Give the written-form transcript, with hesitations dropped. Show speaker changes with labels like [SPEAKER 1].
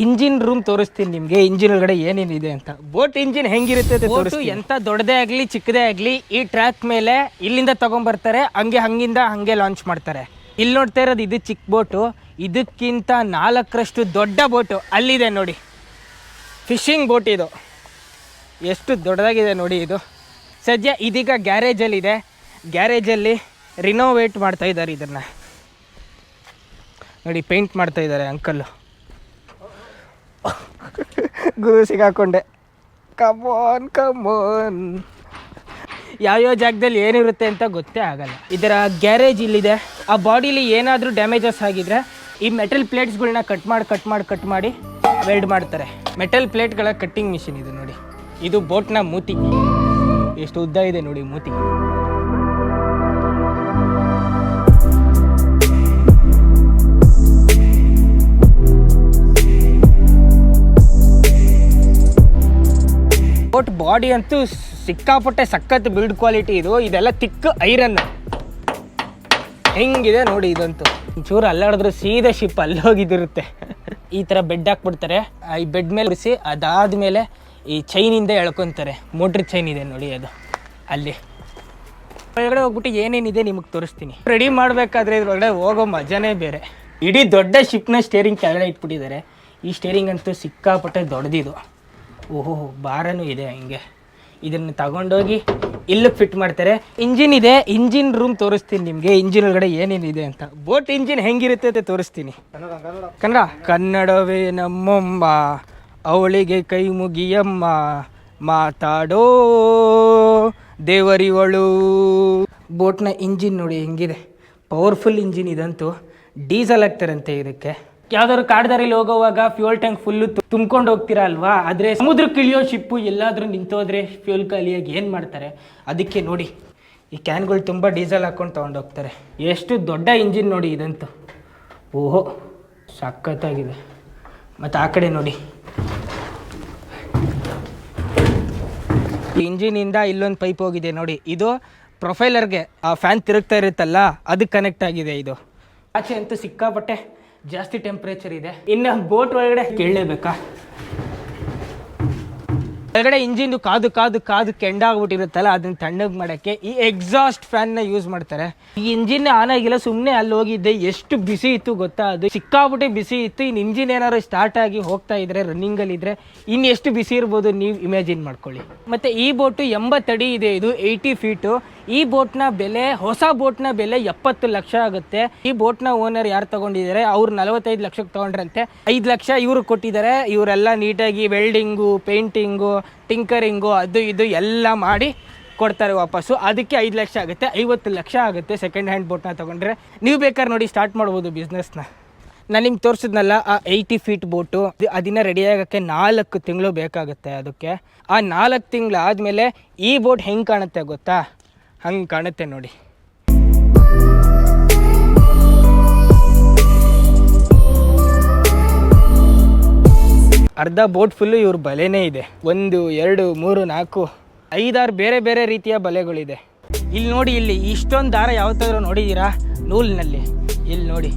[SPEAKER 1] Engine room ತೋರಿಸ್ತೀನಿ ನಿಮಗೆ. Engine ಒಳಗಡೆ ಏನೇನಿದೆ ಅಂತ. ಬೋಟ್ ಇಂಜಿನ್ ಹೆಂಗಿರುತ್ತೆ ಬೋಟು ಎಂತ ದೊಡ್ಡದೇ ಆಗಲಿ ಚಿಕ್ಕದೇ ಆಗಲಿ ಈ ಟ್ರ್ಯಾಕ್ ಮೇಲೆ ಇಲ್ಲಿಂದ ತಗೊಂಡ್ಬರ್ತಾರೆ, ಹಂಗೆ ಲಾಂಚ್ ಮಾಡ್ತಾರೆ. ಇಲ್ಲಿ ನೋಡ್ತಾ ಇರೋದು ಇದು ಚಿಕ್ಕ ಬೋಟು, ಇದಕ್ಕಿಂತ 4ರಷ್ಟು ದೊಡ್ಡ ಬೋಟು ಅಲ್ಲಿದೆ ನೋಡಿ. ಫಿಶಿಂಗ್ ಬೋಟ್ ಇದು, ಎಷ್ಟು ದೊಡ್ಡದಾಗಿದೆ ನೋಡಿ. ಇದು ಸದ್ಯ ಇದೀಗ ಗ್ಯಾರೇಜಲ್ಲಿದೆ. ಗ್ಯಾರೇಜಲ್ಲಿ ರಿನೋವೇಟ್ ಮಾಡ್ತಾ ಇದ್ದಾರೆ ಇದನ್ನು ನೋಡಿ. ಪೇಂಟ್ ಮಾಡ್ತಾ ಇದ್ದಾರೆ ಅಂಕಲ್ಲು. ಗುರು ಸಿಗಾಕೊಂಡೆ. ಕಮೋನ್ ಯಾವ್ಯಾವ ಜಾಗದಲ್ಲಿ ಏನಿರುತ್ತೆ ಅಂತ ಗೊತ್ತೇ ಆಗಲ್ಲ. ಇದರ ಗ್ಯಾರೇಜ್ ಇಲ್ಲಿದೆ. ಆ ಬಾಡಿಲಿ ಏನಾದರೂ ಡ್ಯಾಮೇಜಸ್ ಆಗಿದ್ರೆ ಈ ಮೆಟಲ್ ಪ್ಲೇಟ್ಸ್ಗಳನ್ನ ಕಟ್ ಮಾಡಿ ವೆಲ್ಡ್ ಮಾಡ್ತಾರೆ. ಮೆಟಲ್ ಪ್ಲೇಟ್ಗಳ ಕಟ್ಟಿಂಗ್ ಮಿಷಿನ್ ಇದು ನೋಡಿ. ಇದು ಬೋಟ್ನ ಮೂತಿ, ಎಷ್ಟು ಉದ್ದ ಇದೆ ನೋಡಿ ಮೂತಿ. ಬೋಟ್ ಬಾಡಿ ಅಂತೂ ಸಿಕ್ಕಾಪಟ್ಟೆ ಸಖತ್ ಬಿಲ್ಡ್ ಕ್ವಾಲಿಟಿ ಇದು. ಇದೆಲ್ಲ ತಿಕ್ ಐರನ್ ಹೆಂಗಿದೆ ನೋಡಿ. ಇದಂತೂ ಚೂರು ಅಲ್ಲಾಡಿದ್ರು ಸೀದಾ ಶಿಪ್ ಅಲ್ಲೋಗಿದಿರುತ್ತೆ. ಈ ಥರ ಬೆಡ್ ಹಾಕ್ಬಿಡ್ತಾರೆ. ಈ ಬೆಡ್ ಮೇಲೆ ಉರಿಸಿ ಅದಾದಮೇಲೆ ಈ ಚೈನಿಂದ ಎಳ್ಕೊತಾರೆ. ಮೋಟ್ರ್ ಚೈನ್ ಇದೆ ನೋಡಿ, ಅದು ಅಲ್ಲಿ ಒಳಗಡೆ ಹೋಗ್ಬಿಟ್ಟು ಏನೇನಿದೆ ನಿಮಗೆ ತೋರಿಸ್ತೀನಿ. ರೆಡಿ ಮಾಡಬೇಕಾದ್ರೆ ಇದ್ರೊಳಗಡೆ ಹೋಗೋ ಮಜಾನೇ ಬೇರೆ. ಇಡೀ ದೊಡ್ಡ ಶಿಪ್ನ ಸ್ಟೇರಿಂಗ್ ಕೆಳಗಡೆ ಇಟ್ಬಿಟ್ಟಿದ್ದಾರೆ. ಈ ಸ್ಟೇರಿಂಗ್ ಅಂತೂ ಸಿಕ್ಕಾಪಟ್ಟೆ ದೊಡ್ಡದಿದು. ಓಹೋ, ಬಾರನೂ ಇದೆ ಹಿಂಗೆ. ಇದನ್ನು ತಗೊಂಡೋಗಿ ಇಲ್ಲಿಗೆ ಫಿಟ್ ಮಾಡ್ತಾರೆ. ಇಂಜಿನ್ ಇದೆ, ಇಂಜಿನ್ ರೂಮ್ ತೋರಿಸ್ತೀನಿ ನಿಮಗೆ. ಇಂಜಿನ್ ಒಳಗಡೆ ಏನೇನಿದೆ ಅಂತ. ಬೋಟ್ ಇಂಜಿನ್ ಹೆಂಗಿರುತ್ತೆ ಅಂತ ತೋರಿಸ್ತೀನಿ. ಕನ್ನಡ. ಕನ್ನಡವೇ ನಮ್ಮಮ್ಮ, ಅವಳಿಗೆ ಕೈ ಮುಗಿಯಮ್ಮ, ಮಾತಾಡೋ ದೇವರಿವಳು. ಬೋಟ್ನ ಇಂಜಿನ್ ನೋಡಿ ಹೆಂಗಿದೆ, ಪವರ್ಫುಲ್ ಇಂಜಿನ್ ಇದಂತೂ. ಡೀಸೆಲ್ ಹಾಕ್ತಾರಂತೆ ಇದಕ್ಕೆ. ಯಾವ್ದಾದ್ರು ಕಾಡ್ದಾರಿಲಿ ಹೋಗೋವಾಗ ಫ್ಯೂಲ್ ಟ್ಯಾಂಕ್ ಫುಲ್ಲು ತುಂಬ್ಕೊಂಡು ಹೋಗ್ತೀರಾ ಅಲ್ವಾ, ಆದರೆ ಸಮುದ್ರಕ್ಕೆ ಇಳಿಯೋ ಶಿಪ್ಪು ಎಲ್ಲಾದರೂ ನಿಂತೋದ್ರೆ ಫ್ಯೂಲ್ ಖಾಲಿಯಾಗಿ ಏನು ಮಾಡ್ತಾರೆ. ಅದಕ್ಕೆ ನೋಡಿ ಈ ಕ್ಯಾನ್ಗಳು ತುಂಬ ಡೀಸೆಲ್ ಹಾಕ್ಕೊಂಡು ತೊಗೊಂಡೋಗ್ತಾರೆ. ಎಷ್ಟು ದೊಡ್ಡ ಇಂಜಿನ್ ನೋಡಿ ಇದಂತೂ. ಓಹೋ, ಸಖತ್ತಾಗಿದೆ. ಮತ್ತು ಆ ಕಡೆ ನೋಡಿ, ಈ ಇಂಜಿನಿಂದ ಇಲ್ಲೊಂದು ಪೈಪ್ ಹೋಗಿದೆ ನೋಡಿ. ಇದು ಪ್ರೊಫೈಲರ್ಗೆ ಆ ಫ್ಯಾನ್ ತಿರುಗ್ತಾ ಇರುತ್ತಲ್ಲ, ಅದಕ್ಕೆ ಕನೆಕ್ಟ್ ಆಗಿದೆ ಇದು. ಆಚೆ ಅಂತೂ ಸಿಕ್ಕಾಪಟ್ಟೆ ಜಾಸ್ತಿ ಟೆಂಪ್ರೇಚರ್ ಇದೆ. ಇನ್ನು ಬೋಟ್ ಒಳಗಡೆ ಕೇಳಲೇಬೇಕಾ, ಒಳಗಡೆ ಇಂಜಿನ್ ಕಾದು ಕೆಂಡಾಗ್ಬಿಟ್ಟಿರುತ್ತಲ್ಲ, ಅದನ್ನ ತಣ್ಣಗೆ ಮಾಡೋಕ್ಕೆ ಈ ಎಕ್ಸಾಸ್ಟ್ ಫ್ಯಾನ್ನ ಯೂಸ್ ಮಾಡ್ತಾರೆ. ಈ ಇಂಜಿನ್ ಆನ್ ಆಗಿಲ್ಲ, ಸುಮ್ಮನೆ ಅಲ್ಲಿ ಹೋಗಿದ್ದೆ. ಎಷ್ಟು ಬಿಸಿ ಇತ್ತು ಗೊತ್ತಾ, ಅದು ಸಿಕ್ಕಾಬಿಟ್ಟೆ ಬಿಸಿ ಇತ್ತು. ಇನ್ನು ಇಂಜಿನ್ ಏನಾದ್ರು ಸ್ಟಾರ್ಟ್ ಆಗಿ ಹೋಗ್ತಾ ಇದ್ರೆ, ರನ್ನಿಂಗಲ್ಲಿದ್ದರೆ ಇನ್ನು ಎಷ್ಟು ಬಿಸಿ ಇರ್ಬೋದು ನೀವು ಇಮ್ಯಾಜಿನ್ ಮಾಡ್ಕೊಳ್ಳಿ. ಮತ್ತು ಈ ಬೋಟು 80 ಅಡಿ ಇದೆ, ಇದು 80 ಫೀಟು. ಈ ಬೋಟ್ನ ಬೆಲೆ, ಹೊಸ ಬೋಟ್ನ ಬೆಲೆ 70 ಲಕ್ಷ ಆಗುತ್ತೆ. ಈ ಬೋಟ್ನ ಓನರ್ ಯಾರು ತಗೊಂಡಿದ್ದಾರೆ, ಅವ್ರು 45 ಲಕ್ಷಕ್ಕೆ ತೊಗೊಂಡ್ರಂತೆ. 5 ಲಕ್ಷ ಇವರು ಕೊಟ್ಟಿದ್ದಾರೆ. ಇವರೆಲ್ಲ ನೀಟಾಗಿ ವೆಲ್ಡಿಂಗು, ಪೇಂಟಿಂಗು, ಟಿಂಕರಿಂಗು, ಅದು ಇದು ಎಲ್ಲ ಮಾಡಿ ಕೊಡ್ತಾರೆ ವಾಪಸ್ಸು. ಅದಕ್ಕೆ 5 ಲಕ್ಷ ಆಗುತ್ತೆ. 50 ಲಕ್ಷ ಆಗುತ್ತೆ ಸೆಕೆಂಡ್ ಹ್ಯಾಂಡ್ ಬೋಟ್ನ ತೊಗೊಂಡ್ರೆ. ನೀವು ಬೇಕಾದ್ರೆ ನೋಡಿ ಸ್ಟಾರ್ಟ್ ಮಾಡ್ಬೋದು ಬಿಸ್ನೆಸ್ನ. ನಾನು ನಿಮ್ಗೆ ತೋರಿಸಿದ್ನಲ್ಲ ಆ 80 ಫೀಟ್ ಬೋಟು, ಅದನ್ನು ರೆಡಿ ಆಗೋಕ್ಕೆ 4 ತಿಂಗಳು ಬೇಕಾಗುತ್ತೆ. ಅದಕ್ಕೆ ಆ 4 ತಿಂಗಳು ಆದಮೇಲೆ ಈ ಬೋಟ್ ಹೆಂಗೆ ಕಾಣುತ್ತೆ ಗೊತ್ತಾ, ಹಂಗೆ ಕಾಣುತ್ತೆ ನೋಡಿ. ಅರ್ಧ ಬೋಟ್ ಫುಲ್ಲು ಇವ್ರ ಬಲೆನೇ ಇದೆ. 1 2 3 4 5 6 ಬೇರೆ ಬೇರೆ ರೀತಿಯ ಬಲೆಗಳಿದೆ. ಇಲ್ಲಿ ನೋಡಿ, ಇಲ್ಲಿ ಇಷ್ಟೊಂದು ದಾರ ಯಾವತ್ತಾದ್ರೂ ನೋಡಿದ್ದೀರಾ ನೂಲಿನಲ್ಲಿ? ಇಲ್ಲಿ ನೋಡಿ.